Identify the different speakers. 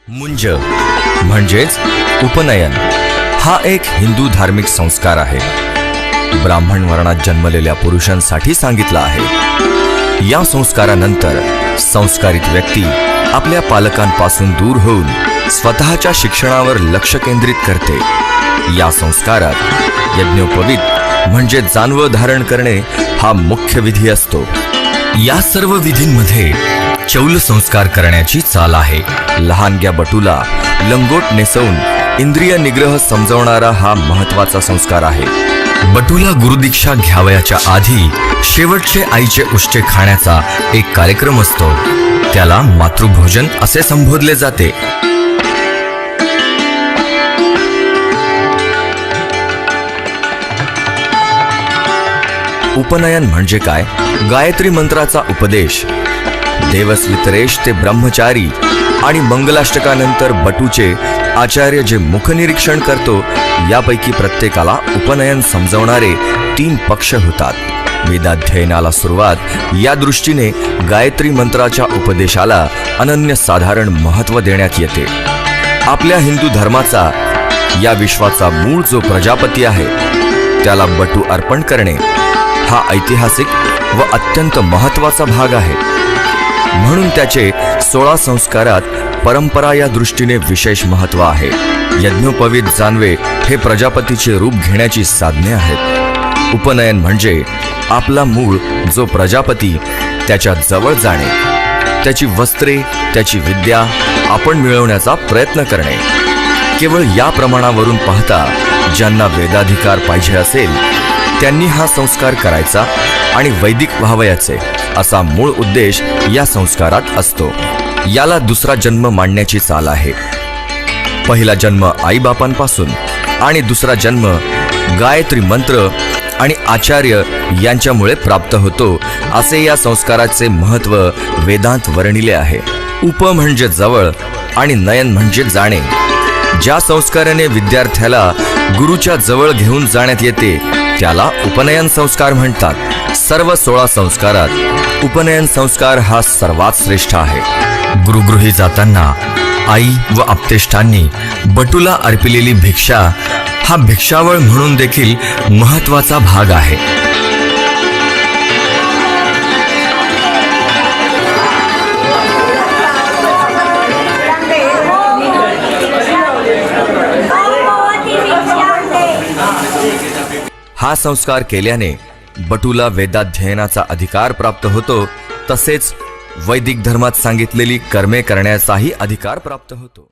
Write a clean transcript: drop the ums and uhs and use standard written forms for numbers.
Speaker 1: मुंज म्हणजेच उपनयन हा एक हिंदू धार्मिक संस्कार आहे। ब्राह्मण वर्णात जन्मलेल्या पुरुषांसाठी सांगितला आहे। या संस्कारानंतर संस्कारित व्यक्ती आपल्या पालकांपासून दूर होऊन स्वतःच्या शिक्षणावर लक्ष केंद्रित करते। या संस्कारात यज्ञोपवीत म्हणजे जानवं धारण करणे हा मुख्य विधी असतो। या सर्व विधींमध्ये चौल संस्कार करण्याची चाल आहे। लहानग्या बटूला लंगोट नेसवून इंद्रिय निग्रह समजवणारा हा महत्त्वाचा संस्कार आहे। बटूला गुरुदीक्षा घ्यावयाच्या आधी शेवटचे आईचे उष्टे खाण्याचा एक कार्यक्रम असतो। त्याला मातृभोजन असे संबोधले जाते। उपनयन म्हणजे काय? गायत्री मंत्राचा उपदेश, देवस्वितरेश ते ब्रह्मचारी आणि मंगलाष्टकानंतर बटूचे आचार्य जे मुखनिरीक्षण करतो, यापैकी प्रत्येकाला उपनयन समजवणारे 3 पक्ष होतात। वेदाध्ययनाला सुरुवात या दृष्टीने गायत्री मंत्राच्या उपदेशाला अनन्यसाधारण महत्त्व देण्यात येते। आपल्या हिंदू धर्माचा या विश्वाचा मूळ जो प्रजापती आहे, त्याला बटू अर्पण करणे हा ऐतिहासिक व अत्यंत महत्त्वाचा भाग आहे। म्हणून त्याचे 16 संस्कारात परंपरा या दृष्टीने विशेष महत्त्व आहे। यज्ञोपवीत जानवे हे प्रजापतीचे रूप घेण्याची साधने आहेत। उपनयन म्हणजे आपला मूळ जो प्रजापती त्याच्या जवळ जाणे, त्याची वस्त्रे, त्याची विद्या आपण मिळवण्याचा प्रयत्न करणे। केवळ या प्रमाणावरून पाहता ज्यांना वेदाधिकार पाहिजे असेल त्यांनी हा संस्कार करायचा आणि वैदिक व्हावयाचे असा मूळ उद्देश या संस्कारात असतो। याला दुसरा जन्म मानण्याची चाल आहे। पहिला जन्म आईबापांपासून आणि दुसरा जन्म गायत्री मंत्र आणि आचार्य यांच्यामुळे प्राप्त होतो, असे या संस्काराचे महत्त्व वेदांत वर्णिले आहे। उप म्हणजे जवळ आणि नयन म्हणजे जाणे। ज्या संस्काराने विद्यार्थ्याला गुरुच्या जवळ घेऊन जाण्यात येते त्याला उपनयन संस्कार म्हणतात। सर्व 16 संस्कारात उपनयन संस्कार हा सर्वात श्रेष्ठ आहे। गुरुगृही जाताना आई व आप्तेष्टांनी बटूला अर्पिलेली भिक्षा हा भिक्षावळ म्हणून देखील महत्त्वाचा भाग आहे। हा संस्कार केल्याने बटूला वेदाध्ययनाचा अधिकार प्राप्त होतो, तसेच वैदिक धर्मात सांगितलेली कर्मे करण्याचाही अधिकार प्राप्त होतो।